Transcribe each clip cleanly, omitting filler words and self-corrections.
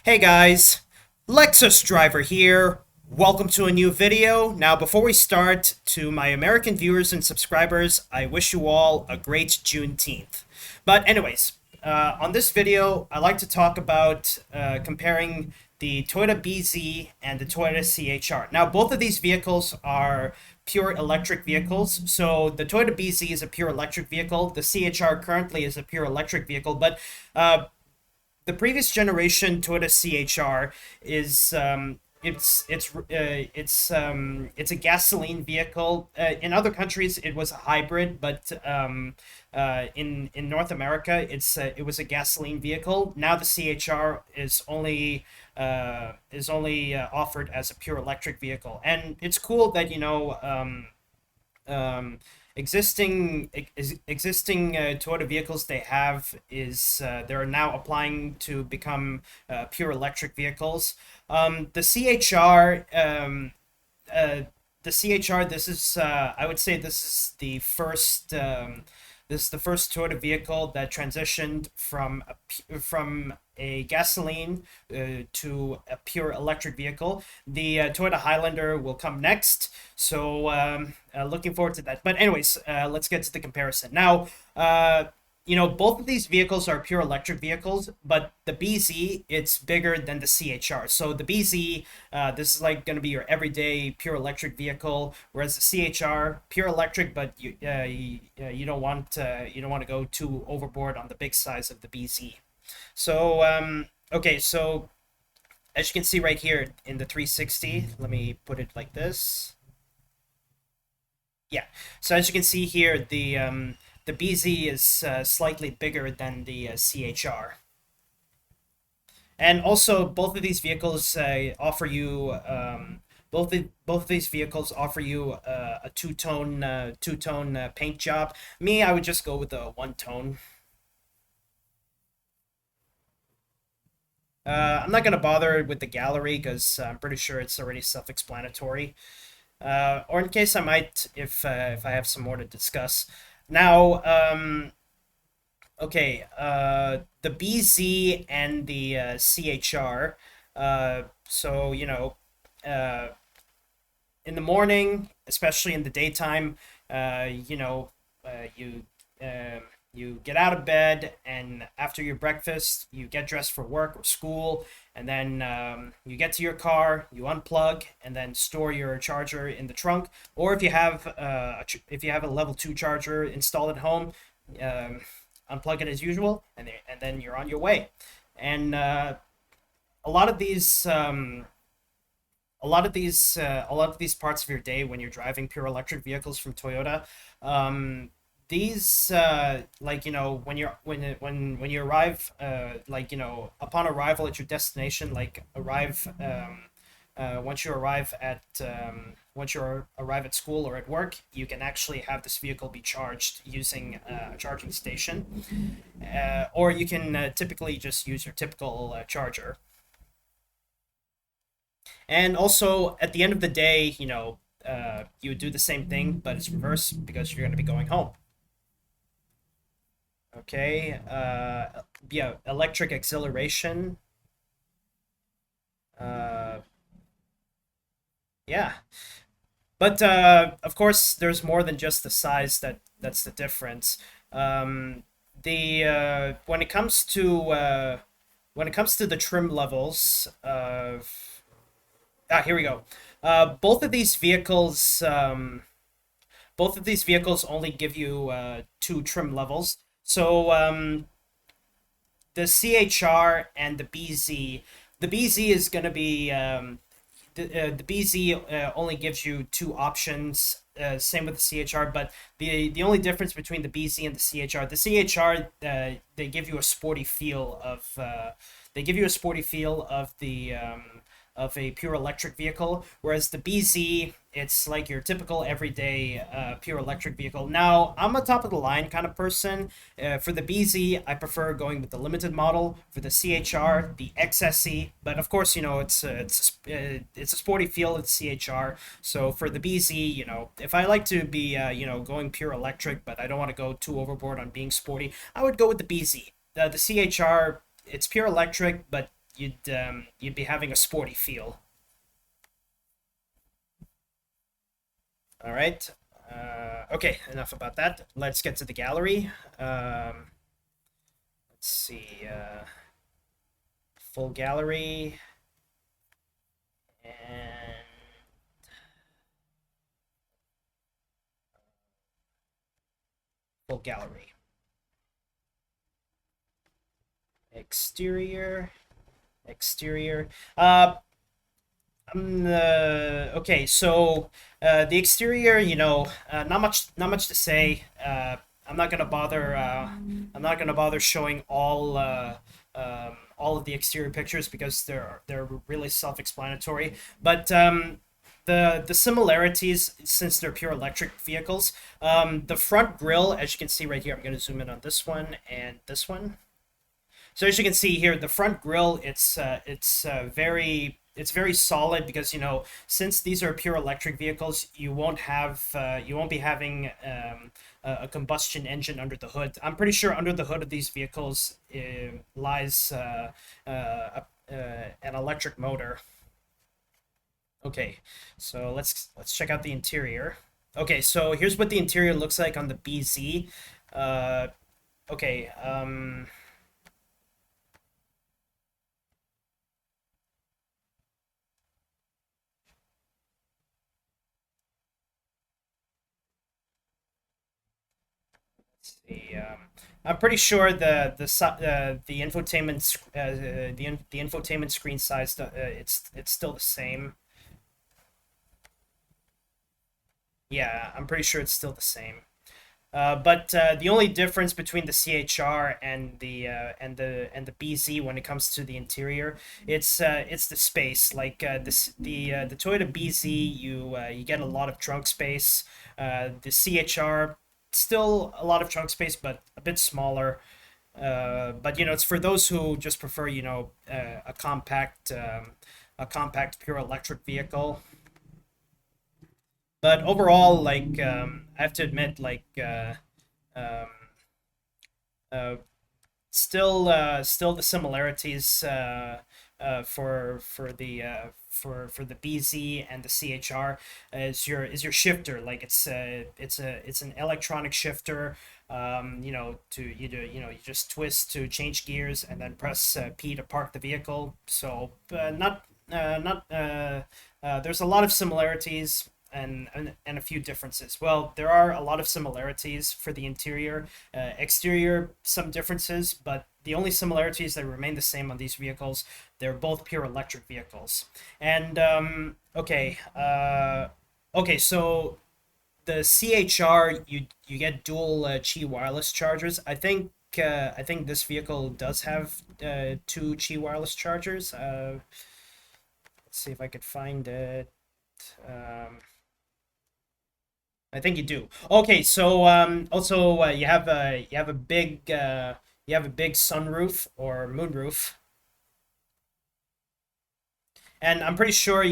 Hey guys, Lexus Driver here. Welcome to a new video. Now, before we start, to my American viewers and subscribers, I wish you all a great Juneteenth. But anyways, on this video, I like to talk about comparing the Toyota BZ and the Toyota CHR. Now, both of these vehicles are pure electric vehicles. So the Toyota BZ is a pure electric vehicle. The CHR currently is a pure electric vehicle, but the previous generation Toyota CHR is it's a gasoline vehicle. In other countries, it was a hybrid, but in North America, it was a gasoline vehicle. Now the CHR is only offered as a pure electric vehicle, and it's cool that um, existing Toyota vehicles they have is they're now applying to become pure electric vehicles. The CHR, this is I would say this is the first Toyota vehicle that transitioned from a gasoline to a pure electric vehicle. The Toyota Highlander will come next, so looking forward to that. But anyways, let's get to the comparison. Now, both of these vehicles are pure electric vehicles, but the BZ, it's bigger than the CHR. So the BZ, this is like going to be your everyday pure electric vehicle, whereas the CHR, pure electric, but you don't want to go too overboard on the big size of the BZ. So okay, so as you can see right here in the 360, let me put it like this. Yeah. So as you can see here, the BZ is slightly bigger than the CHR. And also, both of these vehicles offer you both of these vehicles offer you a two tone paint job. Me, I would just go with the one tone. I'm not gonna bother with the gallery because I'm pretty sure it's already self-explanatory. Or in case I might, if I have some more to discuss. Now, okay, the BZ and the CHR. So uh, in the morning, especially in the daytime, uh, you know, uh, you you get out of bed, and after your breakfast, you get dressed for work or school, and then you get to your car, you unplug, and then store your charger in the trunk. Or if you have a level 2 charger installed at home, um, unplug it as usual, and then you're on your way. And a lot of these a lot of these parts of your day when you're driving pure electric vehicles from Toyota, these like when you arrive, upon arrival at your destination, like arrive once you arrive at school or at work, you can actually have this vehicle be charged using a charging station, or you can typically just use your typical charger. And also, at the end of the day, you would do the same thing, but it's reverse because you're going to be going home. Okay. Yeah, electric acceleration. Uh, yeah. But of course, there's more than just the size that's the difference. The when it comes to the trim levels of here we go. Both of these vehicles only give you two trim levels. So the CHR and the BZ is going to be the BZ only gives you two options. Same with the CHR, but the only difference between the BZ and the CHR, they give you a sporty feel of of a pure electric vehicle, whereas the BZ, it's like your typical everyday pure electric vehicle. Now, I'm a top of the line kind of person. For the BZ, I prefer going with the limited model. For the CHR, the XSE, but of course, it's a sporty feel of the CHR. So for the BZ, if I like to be going pure electric, but I don't want to go too overboard on being sporty, I would go with the BZ. The CHR, it's pure electric, but you'd be having a sporty feel. All right. Okay, enough about that. Let's get to the gallery. Let's see. Full gallery and full gallery. Exterior, exterior. Okay, so the exterior, not much to say. I'm not gonna bother. I'm not gonna bother showing all of the exterior pictures because they're really self-explanatory. But the similarities, since they're pure electric vehicles, the front grille, as you can see right here, I'm gonna zoom in on this one and this one. So as you can see here, the front grille, it's very solid because since these are pure electric vehicles, you won't be having a combustion engine under the hood. I'm pretty sure under the hood of these vehicles lies an electric motor. Okay, so let's check out the interior. Okay, so here's what the interior looks like on the BZ. Okay. See, I'm pretty sure the the infotainment screen size, it's still the same. Yeah, I'm pretty sure it's still the same. But the only difference between the CHR and the BZ when it comes to the interior, it's the space. Like the Toyota BZ, you get a lot of trunk space. The CHR, still a lot of trunk space, but a bit smaller. But it's for those who just prefer a compact pure electric vehicle. But overall, like I have to admit, like um, uh, still the similarities for the BZ and the CHR is your shifter. Like it's an electronic shifter. You just twist to change gears and then press P to park the vehicle. So not there's a lot of similarities and a few differences. Well, there are a lot of similarities for the interior. Exterior, some differences, but the only similarities that remain the same on these vehicles, they're both pure electric vehicles. And okay, so the CHR, you get dual Qi wireless chargers. I think this vehicle does have two Qi wireless chargers. Let's see if I could find it. Um, I think you do. Okay, so also you have a big sunroof or moonroof, and I'm pretty sure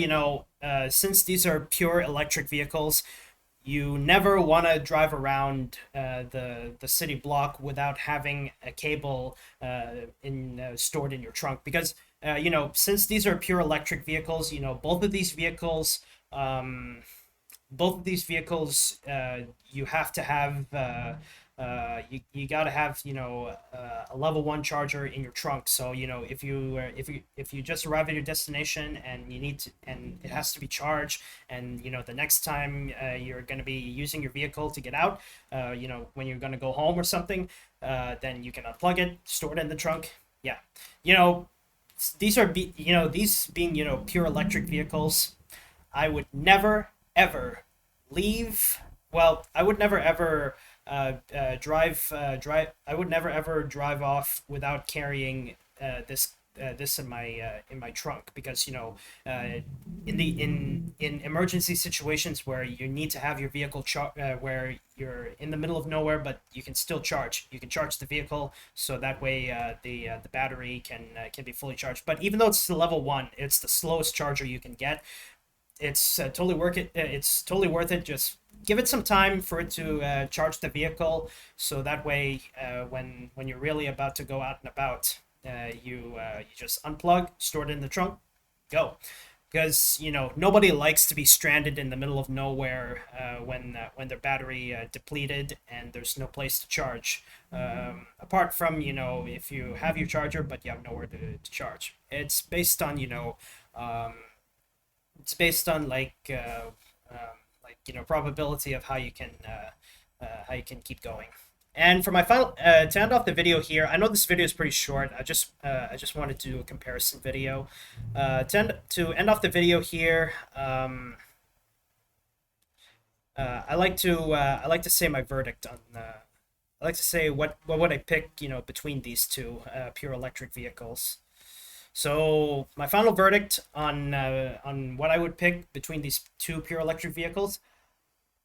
since these are pure electric vehicles, you never want to drive around the city block without having a cable in stored in your trunk because since these are pure electric vehicles, both of these vehicles. Both of these vehicles, you have to have you got to have a level one charger in your trunk. So if you just arrive at your destination and you need to and it has to be charged, and the next time you're going to be using your vehicle to get out, when you're going to go home or something, then you can unplug it, store it in the trunk. Yeah, you know these being pure electric vehicles, I would never ever leave. Well, I would never ever drive. I would never ever drive off without carrying this in my trunk because in emergency situations where you need to have your vehicle where you're in the middle of nowhere but you can still charge. You can charge the vehicle so that way the battery can be fully charged. But even though it's the level one, it's the slowest charger you can get. It's totally worth it. It's totally worth it. Just give it some time for it to charge the vehicle, so that way when you're really about to go out and about, You just unplug, store it in the trunk, go. Because nobody likes to be stranded in the middle of nowhere when their battery depleted and there's no place to charge. Apart from if you have your charger but you have nowhere to charge. It's based on probability of how you can keep going. And for my final to end off the video here, I know this video is pretty short. I just wanted to do a comparison video. To end off the video here, I like to say my verdict on. I like to say what would I pick between these two pure electric vehicles. So my final verdict on what I would pick between these two pure electric vehicles,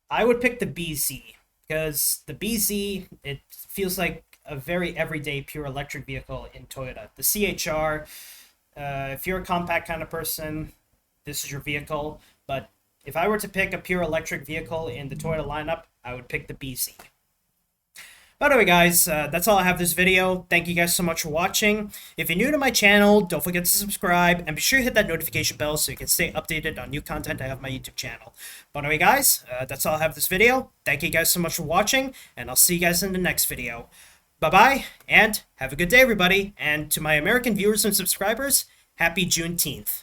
I would pick the BZ because the BZ, it feels like a very everyday pure electric vehicle in Toyota. The CHR, if you're a compact kind of person, this is your vehicle. But if I were to pick a pure electric vehicle in the Toyota lineup, I would pick the BZ. But anyway, guys, that's all I have this video. Thank you guys so much for watching. If you're new to my channel, don't forget to subscribe, and be sure to hit that notification bell so you can stay updated on new content I have on my YouTube channel. But anyway, guys, that's all I have this video. Thank you guys so much for watching, and I'll see you guys in the next video. Bye-bye, and have a good day, everybody. And to my American viewers and subscribers, happy Juneteenth.